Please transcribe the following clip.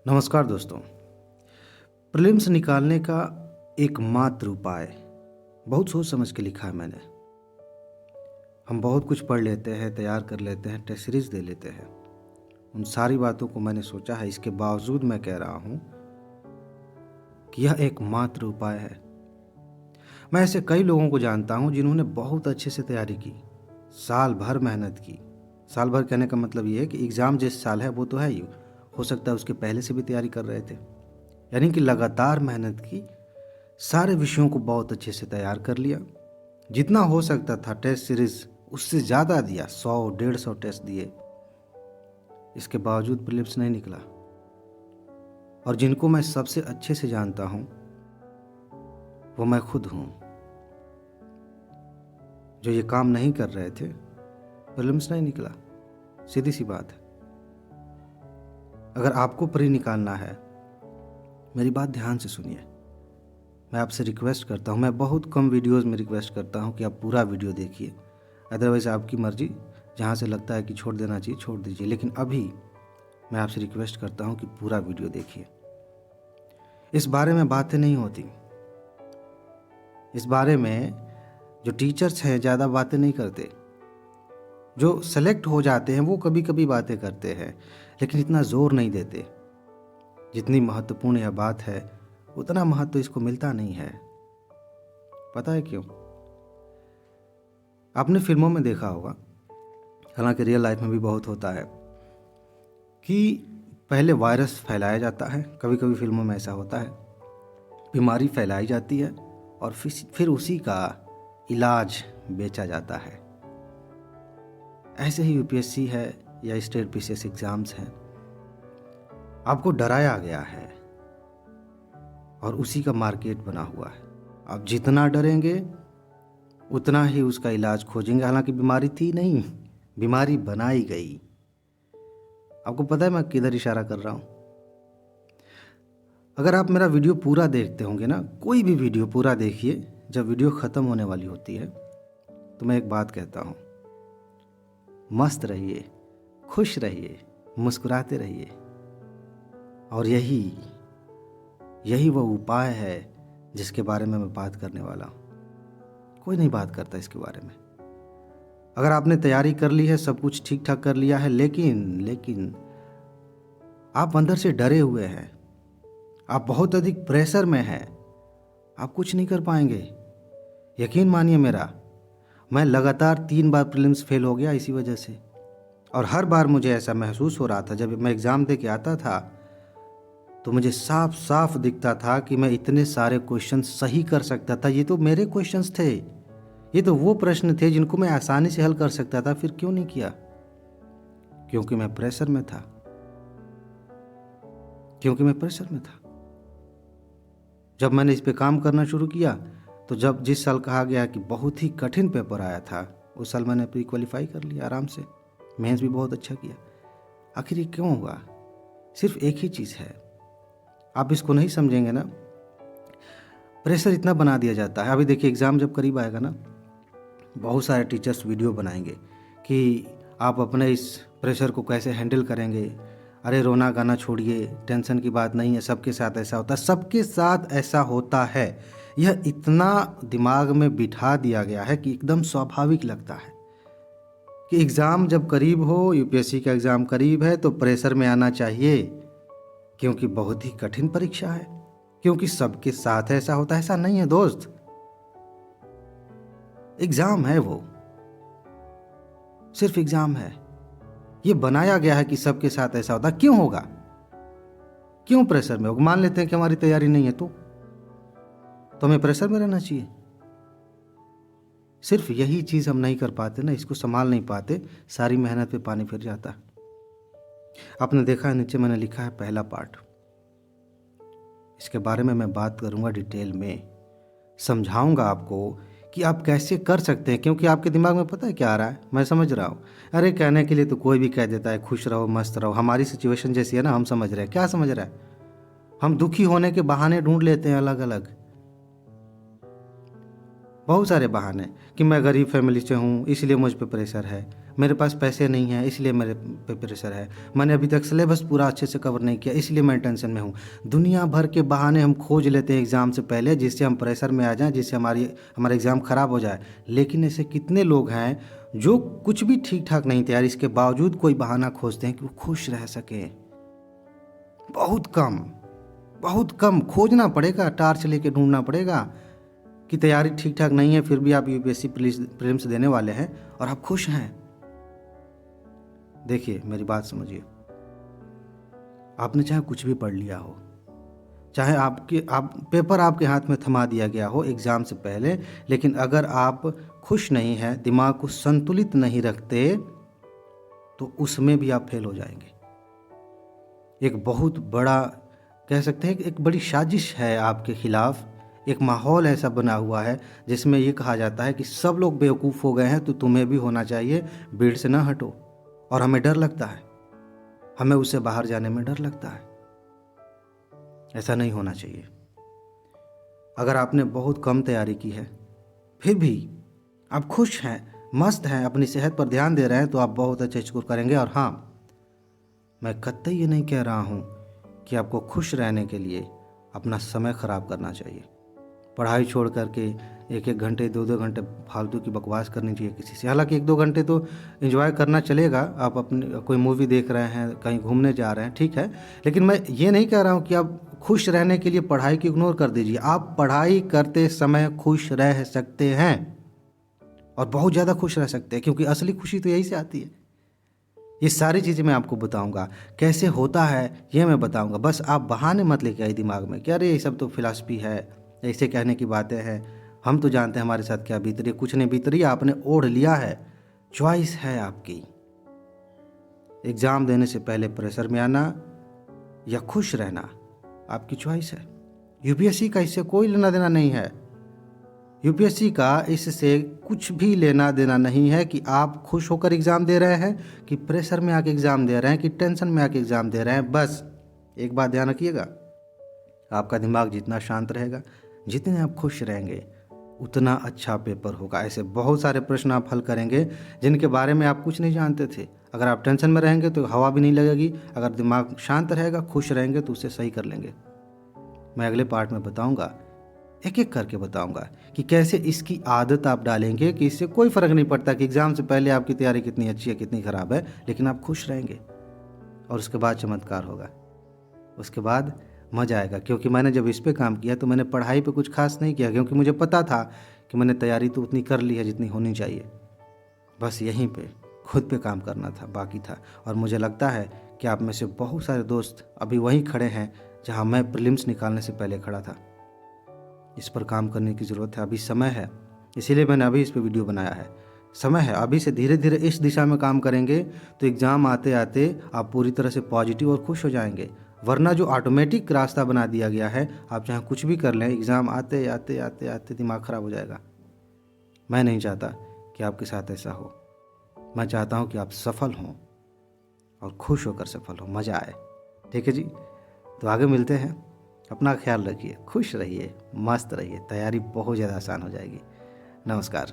नमस्कार दोस्तों। प्रीलिम्स निकालने का एकमात्र उपाय बहुत सोच समझ के लिखा है मैंने। हम बहुत कुछ पढ़ लेते हैं, तैयार कर लेते हैं, टेस्ट सीरीज दे लेते हैं। उन सारी बातों को मैंने सोचा है, इसके बावजूद मैं कह रहा हूँ कि यह एकमात्र उपाय है। मैं ऐसे कई लोगों को जानता हूँ जिन्होंने बहुत अच्छे से तैयारी की, साल भर मेहनत की। साल भर कहने का मतलब ये है कि एग्ज़ाम जिस साल है वो तो है ही, हो सकता है उसके पहले से भी तैयारी कर रहे थे। यानी कि लगातार मेहनत की, सारे विषयों को बहुत अच्छे से तैयार कर लिया, जितना हो सकता था टेस्ट सीरीज उससे ज़्यादा दिया, 100-150 टेस्ट दिए। इसके बावजूद प्रीलिम्स नहीं निकला। और जिनको मैं सबसे अच्छे से जानता हूँ वो मैं खुद हूँ। जो ये काम नहीं कर रहे थे, प्रीलिम्स नहीं निकला, सीधी सी बात है। अगर आपको प्री निकालना है, मेरी बात ध्यान से सुनिए। मैं आपसे रिक्वेस्ट करता हूँ, मैं बहुत कम वीडियोस में रिक्वेस्ट करता हूँ कि आप पूरा वीडियो देखिए। अदरवाइज़ आपकी मर्जी, जहाँ से लगता है कि छोड़ देना चाहिए छोड़ दीजिए, लेकिन अभी मैं आपसे रिक्वेस्ट करता हूँ कि पूरा वीडियो देखिए। इस बारे में बातें नहीं होती। इस बारे में जो टीचर्स हैं ज़्यादा बातें नहीं करते। जो सेलेक्ट हो जाते हैं वो कभी कभी बातें करते हैं, लेकिन इतना ज़ोर नहीं देते। जितनी महत्वपूर्ण यह बात है उतना महत्व इसको मिलता नहीं है। पता है क्यों? आपने फिल्मों में देखा होगा, हालांकि रियल लाइफ में भी बहुत होता है, कि पहले वायरस फैलाया जाता है। कभी कभी फिल्मों में ऐसा होता है, बीमारी फैलाई जाती है और फिर उसी का इलाज बेचा जाता है। ऐसे ही यूपीएससी है या स्टेट पीसीएस एग्जाम्स हैं। आपको डराया गया है और उसी का मार्केट बना हुआ है। आप जितना डरेंगे उतना ही उसका इलाज खोजेंगे। हालांकि बीमारी थी नहीं, बीमारी बनाई गई। आपको पता है मैं किधर इशारा कर रहा हूं? अगर आप मेरा वीडियो पूरा देखते होंगे ना, कोई भी वीडियो पूरा देखिए, जब वीडियो ख़त्म होने वाली होती है तो मैं एक बात कहता हूँ, मस्त रहिए, खुश रहिए, मुस्कुराते रहिए। और यही वो उपाय है जिसके बारे में मैं बात करने वाला हूँ। कोई नहीं बात करता इसके बारे में। अगर आपने तैयारी कर ली है, सब कुछ ठीक ठाक कर लिया है, लेकिन आप अंदर से डरे हुए हैं, आप बहुत अधिक प्रेशर में हैं, आप कुछ नहीं कर पाएंगे। यकीन मानिए मेरा, मैं लगातार 3 बार प्रीलिम्स फेल हो गया इसी वजह से। और हर बार मुझे ऐसा महसूस हो रहा था, जब मैं एग्ज़ाम दे के आता था तो मुझे साफ साफ दिखता था कि मैं इतने सारे क्वेश्चन सही कर सकता था। ये तो मेरे क्वेश्चंस थे, ये तो वो प्रश्न थे जिनको मैं आसानी से हल कर सकता था। फिर क्यों नहीं किया? क्योंकि मैं प्रेशर में था। जब मैंने इस पे काम करना शुरू किया तो जब जिस साल कहा गया कि बहुत ही कठिन पेपर आया था, उस साल मैंने प्री क्वालिफाई कर लिया आराम से, मेंस भी बहुत अच्छा किया। आखिर ये क्यों हुआ? सिर्फ एक ही चीज़ है, आप इसको नहीं समझेंगे ना, प्रेशर इतना बना दिया जाता है। अभी देखिए एग्ज़ाम जब करीब आएगा ना, बहुत सारे टीचर्स वीडियो बनाएंगे कि आप अपने इस प्रेशर को कैसे हैंडल करेंगे। अरे रोना गाना छोड़िए, टेंशन की बात नहीं है, सबके साथ ऐसा होता है, सबके साथ ऐसा होता है। यह इतना दिमाग में बिठा दिया गया है कि एकदम स्वाभाविक लगता है कि एग्ज़ाम जब करीब हो, यूपीएससी का एग्ज़ाम करीब है तो प्रेशर में आना चाहिए, क्योंकि बहुत ही कठिन परीक्षा है, क्योंकि सबके साथ ऐसा होता है। ऐसा नहीं है दोस्त, एग्ज़ाम है, वो सिर्फ एग्ज़ाम है। ये बनाया गया है कि सबके साथ ऐसा होता। क्यों होगा? क्यों प्रेशर में होगा? मान लेते हैं कि हमारी तैयारी नहीं है तो हमें प्रेशर में रहना चाहिए। सिर्फ यही चीज़ हम नहीं कर पाते ना, इसको संभाल नहीं पाते, सारी मेहनत पे पानी फिर जाता। आपने देखा है नीचे मैंने लिखा है पहला पार्ट। इसके बारे में मैं बात करूंगा डिटेल में, समझाऊंगा आपको कि आप कैसे कर सकते हैं। क्योंकि आपके दिमाग में पता है क्या आ रहा है, मैं समझ रहा हूँ। अरे कहने के लिए तो कोई भी कह देता है खुश रहो मस्त रहो। हमारी सिचुएशन जैसी है ना, हम समझ रहे हैं। क्या समझ रहा है? हम दुखी होने के बहाने ढूंढ लेते हैं अलग अलग, बहुत सारे बहाने, कि मैं गरीब फैमिली से हूँ इसलिए मुझ पे प्रेशर है, मेरे पास पैसे नहीं हैं इसलिए मेरे पे प्रेशर है, मैंने अभी तक सिलेबस पूरा अच्छे से कवर नहीं किया इसलिए मैं टेंशन में हूँ। दुनिया भर के बहाने हम खोज लेते हैं एग्ज़ाम से पहले, जिससे हम प्रेशर में आ जाएं, जिससे हमारा एग्ज़ाम ख़राब हो जाए। लेकिन ऐसे कितने लोग हैं जो कुछ भी ठीक ठाक नहीं तैयार, इसके बावजूद कोई बहाना खोजते हैं कि वो खुश रह सकें। बहुत कम, बहुत कम। खोजना पड़ेगा, टार्च लेके ढूंढना पड़ेगा कि तैयारी ठीक ठाक नहीं है, फिर भी आप यूपीएससी प्रीलिम्स देने वाले हैं और आप खुश हैं। देखिए मेरी बात समझिए, आपने चाहे कुछ भी पढ़ लिया हो, चाहे पेपर आपके हाथ में थमा दिया गया हो एग्ज़ाम से पहले, लेकिन अगर आप खुश नहीं हैं, दिमाग को संतुलित नहीं रखते, तो उसमें भी आप फेल हो जाएंगे। एक बहुत बड़ा, कह सकते हैं कि एक बड़ी साजिश है आपके खिलाफ। एक माहौल ऐसा बना हुआ है जिसमें ये कहा जाता है कि सब लोग बेवकूफ़ हो गए हैं तो तुम्हें भी होना चाहिए, भीड़ से ना हटो। और हमें डर लगता है, हमें उससे बाहर जाने में डर लगता है। ऐसा नहीं होना चाहिए। अगर आपने बहुत कम तैयारी की है फिर भी आप खुश हैं, मस्त हैं, अपनी सेहत पर ध्यान दे रहे हैं, तो आप बहुत अच्छे स्कोर करेंगे। और हाँ, मैं कतई ये नहीं कह रहा हूँ कि आपको खुश रहने के लिए अपना समय ख़राब करना चाहिए, पढ़ाई छोड़ करके 1-1 घंटे 2-2 घंटे फालतू की बकवास करनी चाहिए किसी से। हालांकि 1-2 घंटे तो एंजॉय करना चलेगा, आप अपने कोई मूवी देख रहे हैं, कहीं घूमने जा रहे हैं, ठीक है। लेकिन मैं ये नहीं कह रहा हूँ कि आप खुश रहने के लिए पढ़ाई को इग्नोर कर दीजिए। आप पढ़ाई करते समय खुश रह सकते हैं और बहुत ज़्यादा खुश रह सकते हैं, क्योंकि असली खुशी तो यही से आती है। ये सारी चीज़ें मैं आपको बताऊंगा, कैसे होता है ये मैं बताऊंगा। बस आप बहाने मत लेके आइए दिमाग में कि अरे ये सब तो फिलॉसफी है, ऐसे कहने की बातें हैं, हम तो जानते हैं हमारे साथ क्या बीत रही है। कुछ नहीं बीत रही, आपने ओढ़ लिया है। चॉइस है आपकी, एग्ज़ाम देने से पहले प्रेशर में आना या खुश रहना, आपकी चॉइस है। यूपीएससी का इससे कोई लेना देना नहीं है। यूपीएससी का इससे कुछ भी लेना देना नहीं है कि आप खुश होकर एग्ज़ाम दे रहे हैं, कि प्रेशर में आके एग्ज़ाम दे रहे हैं, कि टेंशन में आके एग्ज़ाम दे रहे हैं। बस एक बात ध्यान रखिएगा, आपका दिमाग जितना शांत रहेगा, जितने आप खुश रहेंगे, उतना अच्छा पेपर होगा। ऐसे बहुत सारे प्रश्न आप हल करेंगे जिनके बारे में आप कुछ नहीं जानते थे। अगर आप टेंशन में रहेंगे तो हवा भी नहीं लगेगी, अगर दिमाग शांत रहेगा, खुश रहेंगे, तो उसे सही कर लेंगे। मैं अगले पार्ट में बताऊंगा, एक एक करके बताऊंगा कि कैसे इसकी आदत आप डालेंगे कि इससे कोई फ़र्क नहीं पड़ता कि एग्ज़ाम से पहले आपकी तैयारी कितनी अच्छी है कितनी ख़राब है, लेकिन आप खुश रहेंगे और उसके बाद चमत्कार होगा, उसके बाद मज़ा आएगा। क्योंकि मैंने जब इस पे काम किया तो मैंने पढ़ाई पे कुछ खास नहीं किया, क्योंकि मुझे पता था कि मैंने तैयारी तो उतनी कर ली है जितनी होनी चाहिए। बस यहीं पे खुद पे काम करना था, बाकी था। और मुझे लगता है कि आप में से बहुत सारे दोस्त अभी वहीं खड़े हैं जहाँ मैं प्रीलिम्स निकालने से पहले खड़ा था। इस पर काम करने की ज़रूरत है, अभी समय है, इसीलिए मैंने अभी इस पर वीडियो बनाया है। समय है, अभी से धीरे धीरे इस दिशा में काम करेंगे तो एग्ज़ाम आते आते आप पूरी तरह से पॉजिटिव और खुश हो जाएंगे। वरना जो ऑटोमेटिक रास्ता बना दिया गया है, आप चाहे कुछ भी कर लें, एग्ज़ाम आते आते आते आते दिमाग ख़राब हो जाएगा। मैं नहीं चाहता कि आपके साथ ऐसा हो। मैं चाहता हूँ कि आप सफल हों और खुश होकर सफल हो, मज़ा आए। ठीक है जी, तो आगे मिलते हैं। अपना ख्याल रखिए, खुश रहिए, मस्त रहिए, तैयारी बहुत ज़्यादा आसान हो जाएगी। नमस्कार।